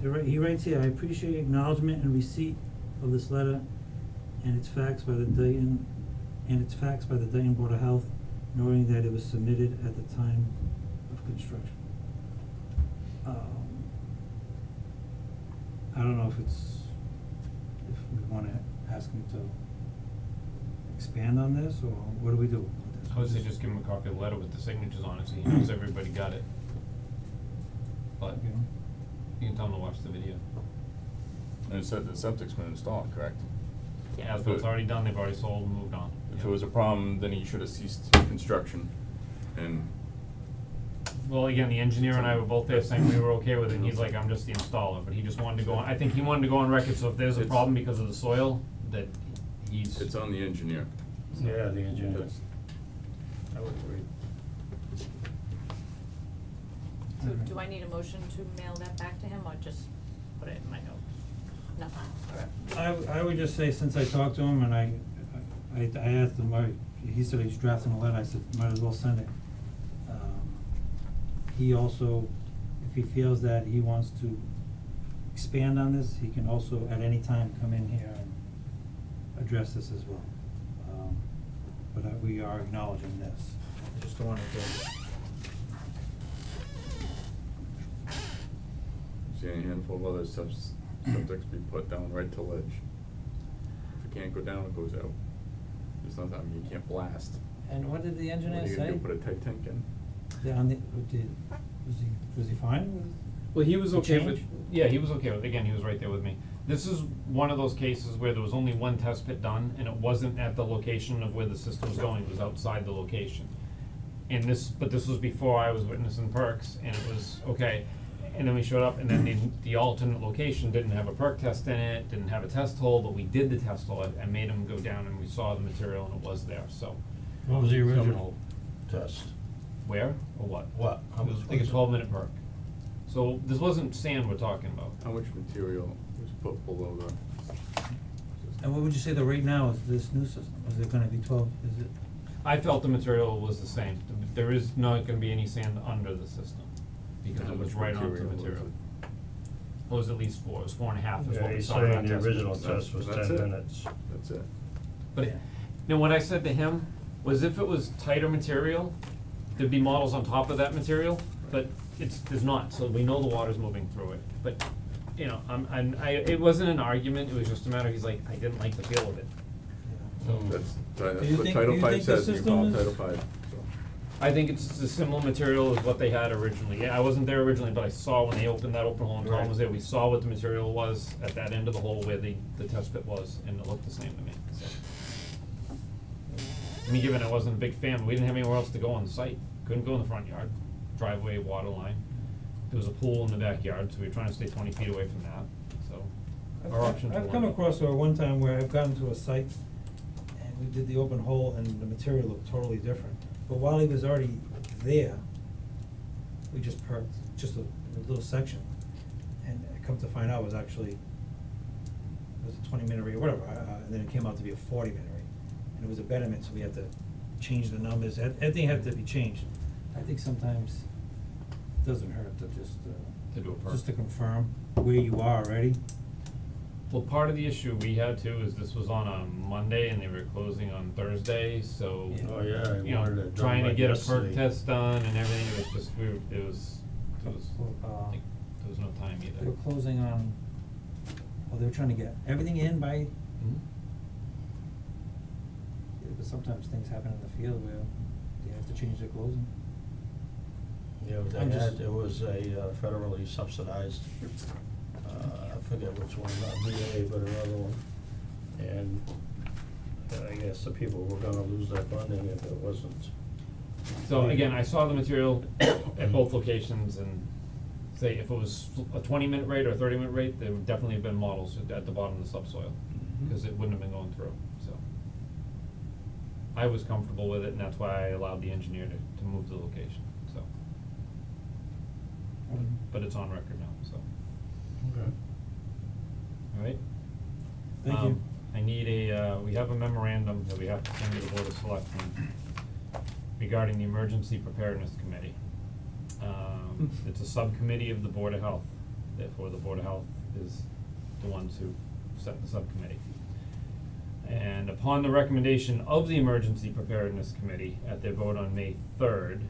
he writes here, I appreciate acknowledgement and receipt of this letter and its facts by the Dayton Board of Health, knowing that it was submitted at the time of construction. I don't know if we wanna ask him to expand on this, or what do we do with this? I would say just give him a copy of the letter with the signatures on it, so he knows everybody got it. But Okay. you can tell him to watch the video. And it said the septic's been installed, correct? Yeah, so it's already done, they've already sold and moved on. If Yep. it was a problem, then he should have ceased construction and. Well, again, the engineer and I were both there saying we were okay with it, and he's like, I'm just the installer, but he just wanted to go on, I think he wanted to go on record, so if there's a It's- problem because of the soil, that he's. It's on the engineer. Yeah, the engineer. That's- I would agree. So Alright. do I need a motion to mail that back to him, or just put it in my notes? No, alright. I would just say, since I talked to him and I asked him, he said he's drafting a letter, I said, might as well send it. He also, if he feels that he wants to expand on this, he can also at any time come in here and address this as well. But we are acknowledging this, I just don't wanna See a handful of other septics be put down right to ledge. If it can't go down, it goes out. There's nothing, I mean, you can't blast. And what did the engineer What are you gonna say? do, put a tight tank in? Yeah, was he fine with? Well, he was the okay with, change? yeah, he was okay with, again, he was right there with me. This is one of those cases where there was only one test pit done, and it wasn't at the location of where the system was going, it was outside the location. And but this was before I was witnessing perks, and it was, okay, and then we showed up, and then the alternate location didn't have a perk test in it, didn't have a test hole, but we did the test hole, I made him go down and we saw the material and it was there, so. What was the original test? Where, or what? What? How It was much like a was it? 12-minute perk. So this wasn't sand we're talking about. How much material was put below the? And what would you say the rate now is this new system? Is it gonna be 12, is it? I felt the material was the same. There is not gonna be any sand under the system, because How it was much right onto material was material. it? It was at least 4, it was 4.5 is Yeah, what we he's saw in that saying the test. original That's- test was that's 10 it. minutes. That's it. But now what I said to him was if it was tighter material, there'd be models on top of that material, but there's not, so we know the water's moving through it. But, you know, it wasn't an argument, it was just a matter, he's like, I didn't like the feel of it. So That's you what think- Title do you V think the says, you system follow is- Title V, so. I think it's a similar material as what they had originally. Yeah, I wasn't there originally, but I saw when they opened that open hole and Tom Right. was there, we saw what the material was at that end of the hole where the test pit was, and it looked the same to me, so. I mean, given I wasn't a big fan, we didn't have anywhere else to go on the site, couldn't go in the front yard, driveway, water line. There was a pool in the backyard, so we were trying to stay 20 feet away from that, so. Our options were I've come limited. across one time where I've gotten to a site and we did the open hole and the material looked totally different. But while he was already there, we just perked just a little section. And I come to find out it was actually, it was a 20-minute rate or whatever, and then it came out to be a 40-minute rate. And it was a betterment, so we had to change the numbers, everything had to be changed. I think sometimes it doesn't hurt to just, To do a perk. just to confirm where you are already. Well, part of the issue we had too is this was on a Monday and they were closing on Thursday, so. Yeah. Oh, yeah, I You wanted know, it done trying to like get a yesterday. perk test done and everything, it was just, it was, like, there was no time either. They were closing on, well, they were trying to get everything in by, Mhm. yeah, but sometimes things happen in the field where they have to change their closing. Yeah, but I'm they just- had, it was a federally subsidized, I forget which one, not VA, but another one. And I guess the people were gonna lose their funding if it wasn't. So again, I saw the material at both locations and say if it was a 20-minute rate or a 30-minute rate, there would definitely have been models at the bottom of the subsoil, because it wouldn't have been going through, so. I was comfortable with it and that's why I allowed the engineer to move the location, so. But it's on record now, so, Okay. alright? Thank you. I need we have a memorandum that we have to send to the Board of Selectmen regarding the Emergency Preparedness Committee. It's a subcommittee of the Board of Health. therefore the Board of Health is the ones who set the subcommittee. And upon the recommendation of the Emergency Preparedness Committee at their vote on May 3rd,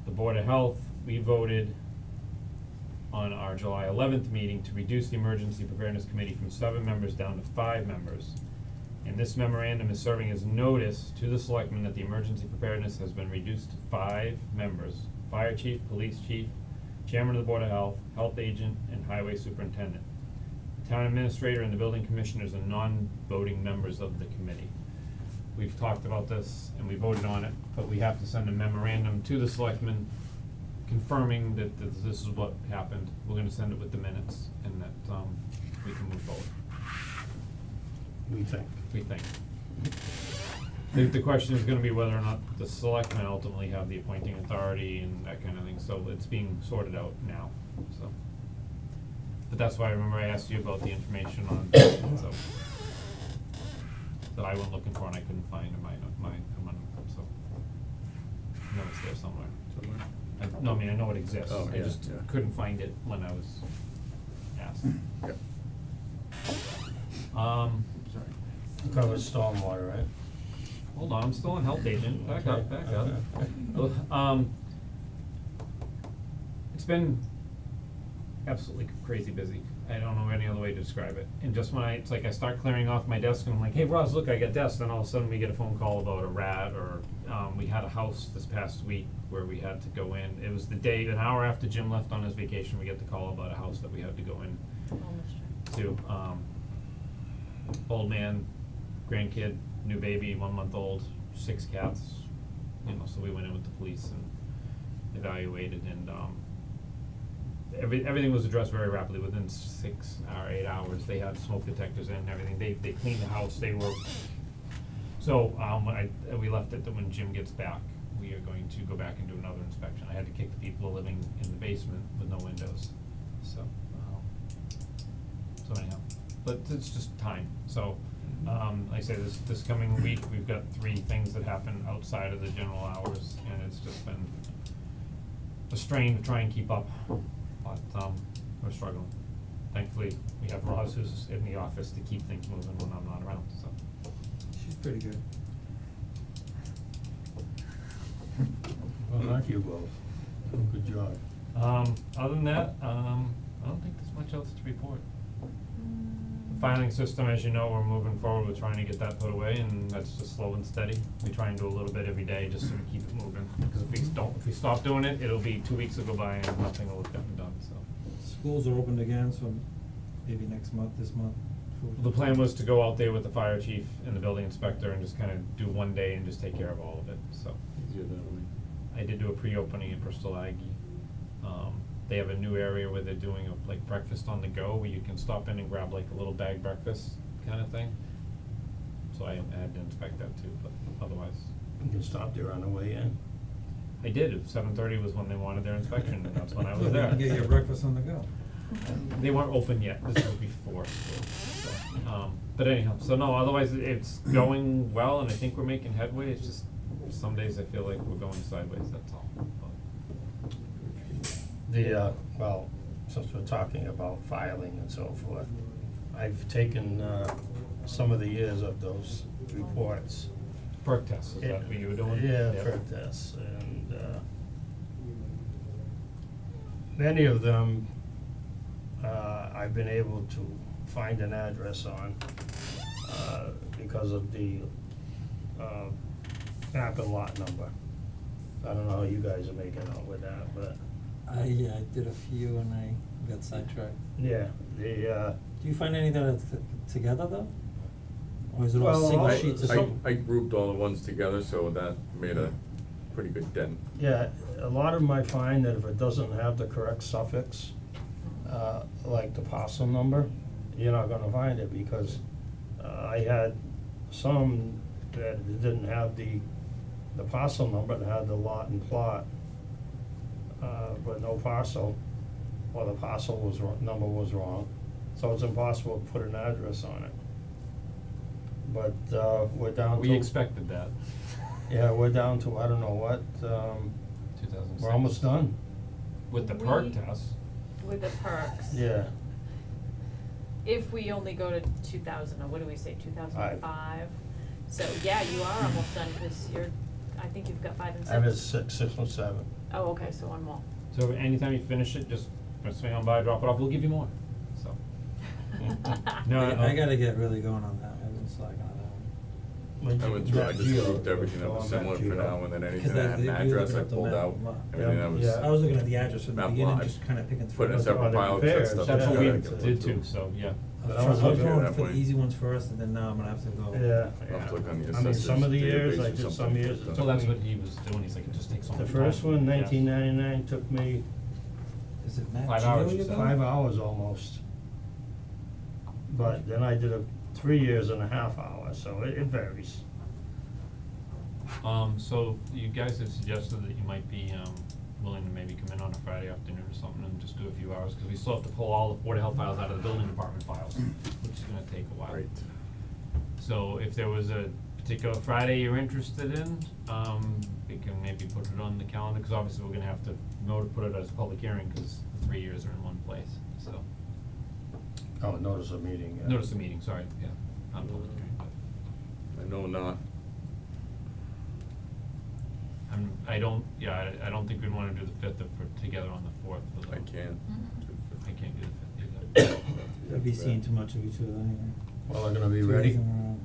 the Board of Health, we voted on our July 11th meeting to reduce the Emergency Preparedness Committee from 7 members down to 5 members. And this memorandum is serving as notice to the selectmen that the emergency preparedness has been reduced to 5 members: fire chief, police chief, chairman of the Board of Health, health agent, and highway superintendent. The town administrator and the building commissioners are non-voting members of the committee. We've talked about this and we voted on it, but we have to send a memorandum to the selectmen confirming that this is what happened. We're gonna send it with the minutes and that, we can move forward. We think. We think. The question is gonna be whether or not the selectmen ultimately have the appointing authority and that kind of thing, so it's being sorted out now, so. But that's why I remember I asked you about the information on, so. That I went looking for and I couldn't find in my, so. I know it's there somewhere. No, I mean, I know it exists, Oh, I yeah, just yeah. couldn't find it when I was asked. Yep. It covers stormwater, right? Hold on, I'm still on health agent, back up. Okay. It's been absolutely crazy busy. I don't know any other way to describe it. And just when it's like I start clearing off my desk and I'm like, hey Roz, look, I got this, then all of a sudden we get a phone call about a rat or, we had a house this past week where we had to go in. It was the day, an hour after Jim left on his vacation, we get the call about a house that we had to go in to, old man, grandkid, new baby, 1 month old, 6 cats, so we went in with the police and evaluated and, everything was addressed very rapidly. Within 6 or 8 hours, they had smoke detectors in and everything. They cleaned the house. They were so. We left it that when Jim gets back, we are going to go back and do another inspection. I had to kick the people living in the basement with no windows. So anyhow, but it's just time. So like I say, this coming week we've got 3 things that happen outside of the general hours, and it's just been a strain to try and keep up. But we're struggling. Thankfully, we have Roz who's in the office to keep things moving when I'm not around, so. She's pretty good. Well, thank you both. Good job. Other than that, I don't think there's much else to report. The filing system, as you know, we're moving forward with trying to get that put away, and that's just slow and steady. We try and do a little bit every day just so we keep it moving, because if we stop doing it, it'll be 2 weeks will go by and nothing will have gotten done, so. Schools are opened again, so maybe this month. The plan was to go out there with the fire chief and the building inspector and just kinda do one day and just take care of all of it, so. Easier that way. I did do a pre-opening at Bristol Aggie. They have a new area where they're doing a like breakfast on the go, where you can stop in and grab like a little bag breakfast kinda thing. So I had to inspect that too, but otherwise, You can stop there on the way in. I did. 7:30 was when they wanted their inspection, and that's when I was there. You can get your breakfast on the go. They weren't open yet, this was before school, so, but anyhow, so no, otherwise it's going well, and I think we're making headway. It's just some days I feel like we're going sideways, that's all. But Well, since we're talking about filing and so forth, I've taken, some of the years of those reports. perk tests, is that what you were doing? Yeah, perk tests, and, many of them, I've been able to find an address on, because of the, map and lot number. I don't know how you guys are making out with that, but, I did a few and I got sidetracked. yeah, the, Do you find any that are together though? Or is it all Well, single I- sheets of I paper? grouped all the ones together, so that made a pretty good dent. yeah, a lot of them I find that if it doesn't have the correct suffix, like the parcel number, you're not gonna find it, because, I had some that didn't have the parcel number, it had the lot and plot, but no parcel, or the parcel was number was wrong, so it's impossible to put an address on it. But, we're down to. We expected that, Yeah, we're down to, I don't know what, 2006. we're almost done. With the perk test, with the perks. Yeah, If we only go to 2000, or what do we say, 2005? Five. So, yeah, you are almost done, cause you're, I think you've got 5 and 6. I'm at six and seven. Oh, okay, so one more. So anytime you finish it, just swing on by, drop it off, we'll give you more, so. No, I gotta get really going on that, I've been slacking on that one. I went through, I just moved everything that was similar for now, and then anything that had an address I pulled out, everything that was. Yeah. I was looking at the address from the Map beginning, lot. just kinda picking through. Put in a it. separate On the pile, compare, set stuff. That's that what I we gotta get did through. too, so, yeah. I But was I was looking going at for that the easy ones first, and then now I'm gonna have to go. Yeah. I'll have to look on the I mean, some of the assessor's years, database I or did some something, years but, it Well, that's took what me- he was doing, he's like, it just takes so much The time. first one, Yeah. 1999, took me Is it Matt 5 Geo hours, you you said? got? 5 hours almost. But then I did 3 years and a half hours, so it varies. So you guys had suggested that you might be, willing to maybe come in on a Friday afternoon or something and just do a few hours, cause we still have to pull all the Board of Health files out of the building department files, which is gonna take a while. Right. So if there was a particular Friday you're interested in, we can maybe put it on the calendar, cause obviously we're gonna have to put it as a public hearing, cause the 3 years are in one place, so. Oh, notice a meeting, yeah. Notice the meeting, sorry, yeah, not a public hearing, but. I know not. I don't think we'd wanna do the 5th if we're together on the 4th with I them. can't. I can't do the 5th either. We'll be seeing too much of each other anyway. Well, they're gonna be 2 ready days in a row.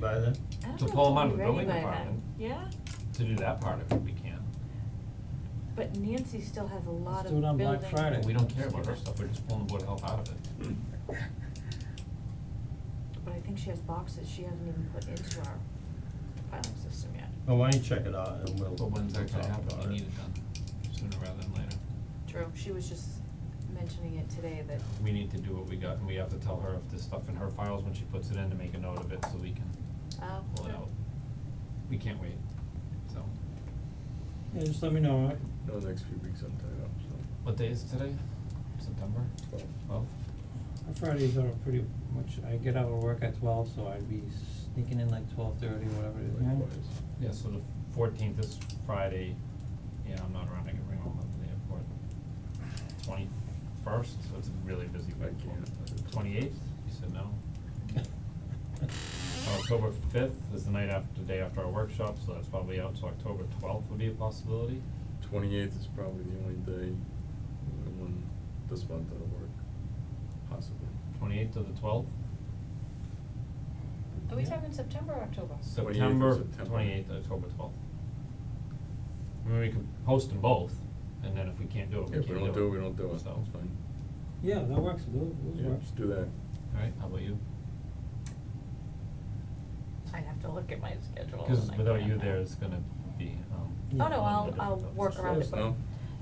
by then? I don't To know pull if 'em out we'll of be the ready building by then. department. Yeah, To do that part of it, we can. but Nancy still has a lot Let's of do it on building. Black Friday. We don't care about her stuff, we're just pulling the Board of Health out of it. But I think she has boxes she hasn't even put into our filing system yet. Well, why don't you check it out and we'll But when's that talk gonna happen, about we it. need it done sooner rather than later. True, she was just mentioning it today that, We need to do what we got, and we have to tell her if there's stuff in her files when she puts it in to make a note of it, so we can pull it yeah. out. We can't wait, so. Yeah, just let me know, alright? No, the next few weeks I'm tied up, so. What day is today? September? 12? Our Fridays are pretty much, I get out of work at 12, so I'd be sneaking in like 12:30, whatever it is, yeah? Likewise. Yeah, so the 14th is Friday, yeah, I'm not around, I can bring home to the airport. 21st, so it's a really busy I week. can't. 28th, you said no? October 5th is the day after our workshop, so that's probably out, so October 12th would be a possibility. 28th is probably the only day when this month that'll work, possibly. 28th to the 12th? Are we talking September or October? 28th of September September. 28th, October 12th. I mean, we could post them both, and then if we can't do it, we If can't we do it. don't do it, we don't do it, So, that's fine. Yeah, that works, those Yeah, work. just do that. alright, how about you? I'd have to look at my schedule. Cause and I without can't you now. there, it's gonna be, Oh, no, I'll difficult. work around Let it, us but, know.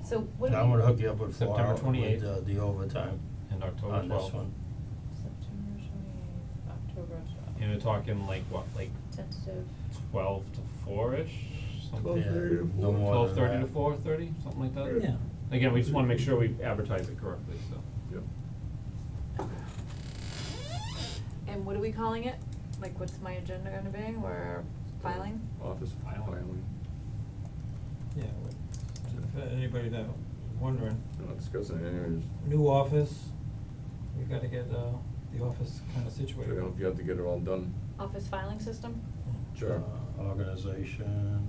so what do we? I'm gonna hook you up with 4 September hours 28th. with the overtime And October on 12th. this one. September 28th, October 12th. And we're talking like what, like Tentative. 12 to 4-ish, something? Yeah, 12:30 to no 4. more than 12:30 to that. 4:30, something like that? Yeah. Again, we just wanna make sure we advertise it correctly, so. Yep. And what are we calling it? Like, what's my agenda gonna be? We're filing? Office filing. Yeah, if anybody that wondering, We're not discussing it anyways. new office, we gotta get, the office kinda So situated. I hope you have to get it all done. Office filing system? Sure. Organization.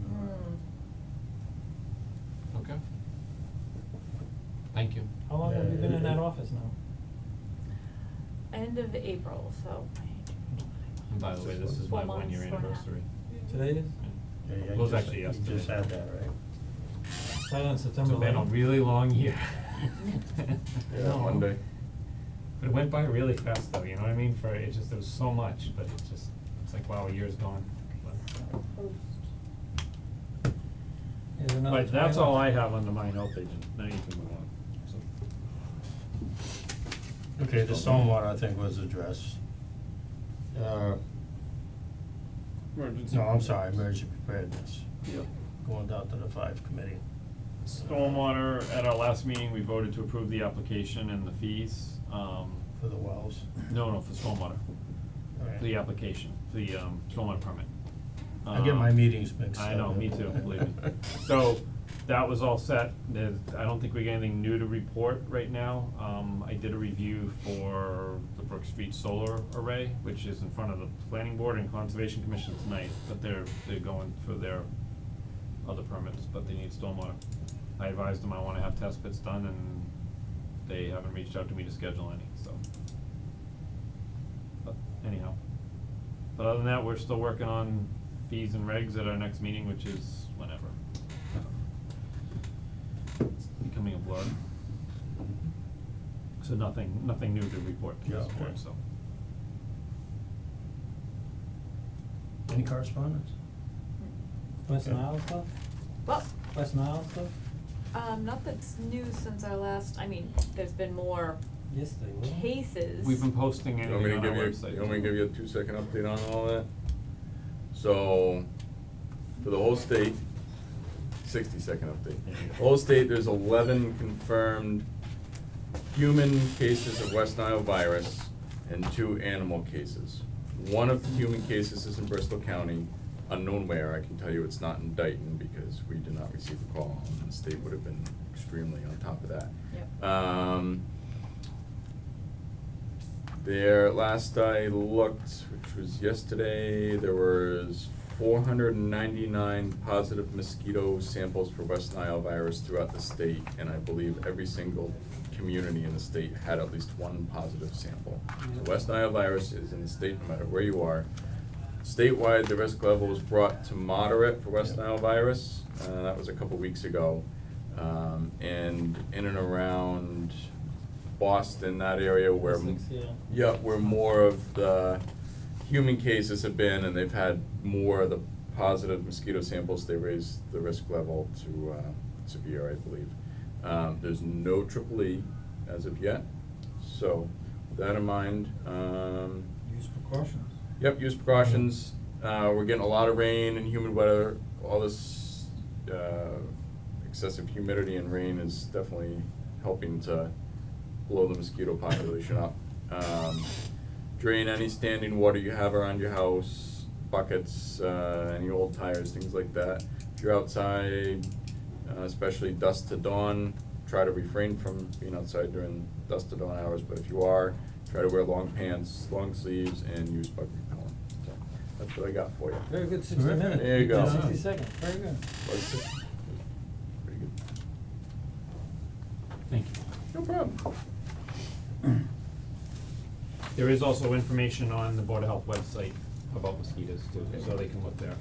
Okay. Thank you. How long have you Yeah, been in that it- office now? End of April, so. And by the way, this is 4 my months, 1-year 4.5. anniversary. Today is? Yeah, yeah, It was you actually just, yesterday. you just had that, right? Started on September It's been a 11th. really long year. Yeah, No. Monday. But it went by really fast though, you know what I mean, there was so much, but it's like, wow, a year's gone. Is there another But that's 20 all left? I have under my note page, and now you can move on, so. Okay, the stormwater I think was addressed. No, I'm sorry, emergency preparedness. Yep. Going down to the 5 committee. Stormwater, at our last meeting, we voted to approve the application and the fees, For the wells. no, for stormwater, Alright. for the application, for the stormwater permit. I get my meetings mixed up. I know, me too, believe me. So, that was all set. I don't think we got anything new to report right now. I did a review for the Brook Street Solar Array, which is in front of the Planning Board and Conservation Commission tonight, but they're going for their other permits, but they need stormwater. I advised them I wanna have test pits done, and they haven't reached out to me to schedule any, so. But anyhow, but other than that, we're still working on fees and regs at our next meeting, which is whenever. It's becoming a blur. So nothing new to report to Yeah, this board, okay. so. Any correspondence? West Okay. Nile stuff? Well, West Nile stuff? not that's new since our last, I mean, there's been more Yes, they will. cases. We've been posting You want me anything to on our give website. you want me to give you a 2-second update on all that? So, for the whole state, 60-second update. The whole state, there's 11 confirmed human cases of West Nile virus and 2 animal cases. One of the human cases is in Bristol County, unknown where. I can tell you it's not in Dayton because we did not receive a call, and the state would have been extremely on top of that. Yep. There, last I looked, which was yesterday, there was 499 positive mosquito samples for West Nile virus throughout the state, and I believe every single community in the state had at least 1 positive sample. So West Nile virus is in the state no matter where you are. Statewide, the risk level was brought to moderate for West Nile virus, that was a couple weeks ago. And in and around Boston, that area where Essex, yeah. yeah, where more of the human cases have been, and they've had more of the positive mosquito samples, they raised the risk level to severe, I believe. There's no EEE as of yet, so with that in mind, Use precautions. yep, use precautions. We're getting a lot of rain and humid weather. All this excessive humidity and rain is definitely helping to blow the mosquito population up. Drain any standing water you have around your house, buckets, any old tires, things like that. If you're outside, especially dusk to dawn, try to refrain from being outside during dusk to dawn hours, but if you are, try to wear long pants, long sleeves, and use bug repellent. So that's what I got for you. Very good, 60 Terrific. minutes. There you go. 60 seconds, very good. Pretty good. Thank you. No problem. There is also information on the Board of Health website about mosquitoes too, so they can look there.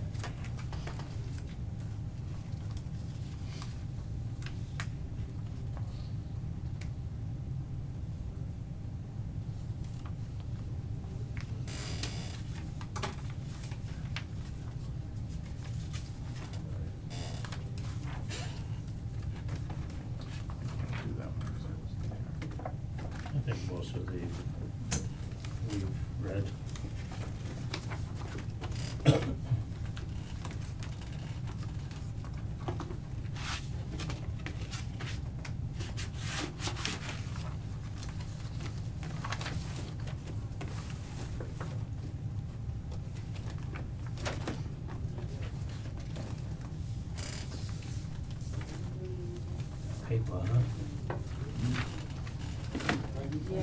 Do that one 'cause I wasn't there. I think most of the, we've read. Paper, huh? Yeah.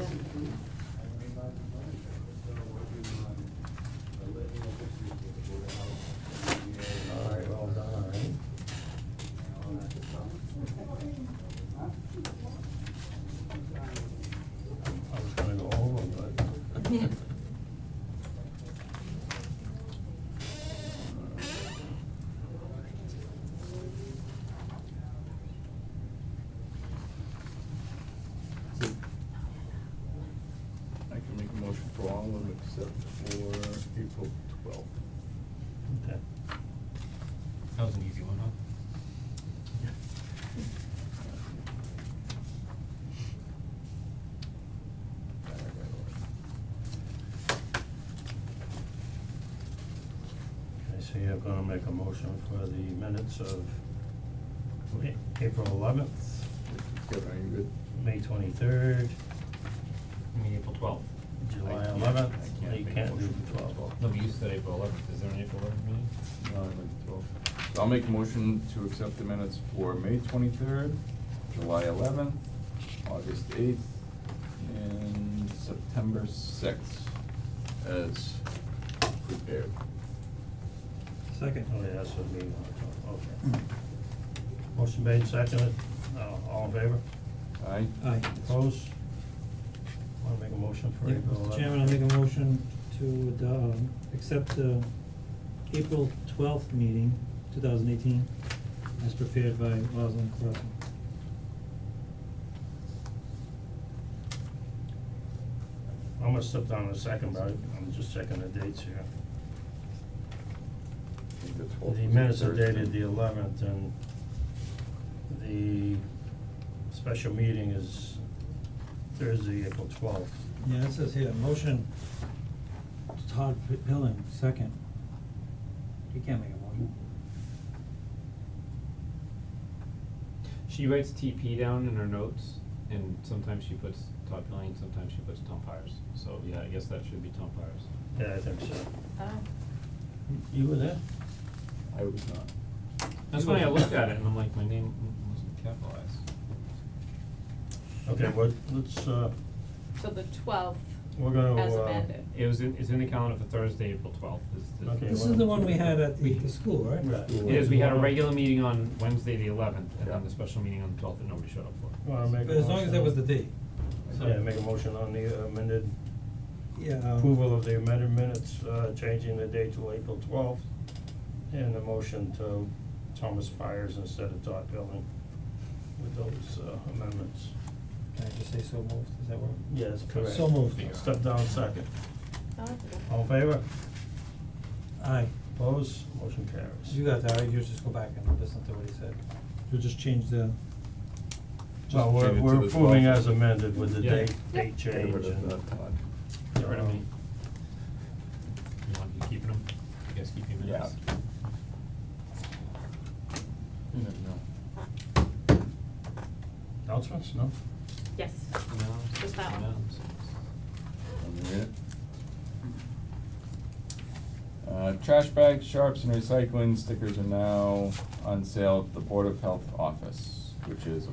All right, well done, all right. I was gonna go over, but. Yeah. So, I can make a motion for all of them except for April 12th. Okay. That was an easy one, huh? Okay, so you're gonna make a motion for the minutes of April 11th, Good, are you good? May 23rd, I mean, April 12th. July I can't- 11th. I can't You make a can't do motion the for 12th. No, but you said April 11th. Is there an April 11th meeting? No, I meant the 12th. I'll make a motion to accept the minutes for May 23rd, July 11th, August 8th, and September 6th as prepared. Second. Oh, yeah, that's what me, okay. Motion made, seconded, all in favor? Aye? Aye. Opposed? Wanna make a motion for Yeah, April 11th? Mr. Chairman, I make a motion to accept the April 12th meeting, 2018, as prepared by Rosalind Carson. I'm gonna step down in a second, but I'm just checking the dates here. I think the 12th The was minutes are Thursday. dated the 11th, and the special meeting is Thursday, April 12th. Yeah, it says here, motion, Todd Pilling, second. You can't make a motion. She writes TP down in her notes, and sometimes she puts Todd Pilling, sometimes she puts Tom Pires. So, yeah, I guess that should be Tom Pires. Yeah, I think so. Oh, You were there? I was not. That's funny, I looked at it and I'm like, my name wasn't capitalized. Okay, well, let's, so the 12th we're gonna, as amended. It's in the calendar for Thursday, April 12th. Okay, This well- is the one we had at the school, right? Right. It is, we had a Wanna- regular meeting on Wednesday, the 11th, and Yeah. then the special meeting on the 12th that nobody showed up for. Wanna make a But as long as that was the motion? date. Yeah, make a motion on the amended, Yeah. approval of the amended minutes, changing the date to April 12th, and the motion to Thomas Fires instead of Todd Pilling with those amendments. Can I just say so moved, does that work? Yes, correct. So moved. Step down second. Oh, All in favor? Aye. Opposed? Motion carries. You got that, right? You just go back and listen to what he said. You'll just change the. Well, Just change it to we're the approving 12th. as amended with the Yeah. date Yep. change Get rid of and. that, Todd. Get rid of me. You want, you keeping them? You guys keep your minutes? Yeah. You never know. Announcements, no? yes. No, Just that one. no. Want me to read it? Trash bags, sharps, and recycling stickers are now on sale at the Board of Health office, which is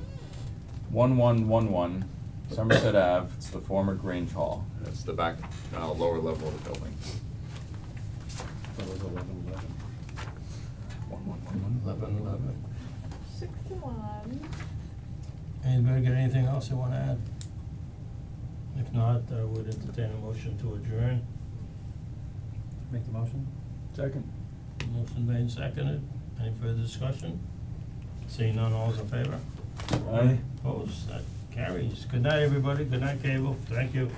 1111 Somerset Ave. It's the former Grange Hall. That's the back, lower level of the building. That was 11/11. 1111. 11. 61. Anybody got anything else they wanna add? If not, I would entertain a motion to adjourn. Make the motion? Second. Motion made and seconded. Any further discussion? Seeing none, all's in favor? Aye. Opposed? That carries. Good night, everybody. Good night, Cable. Thank you.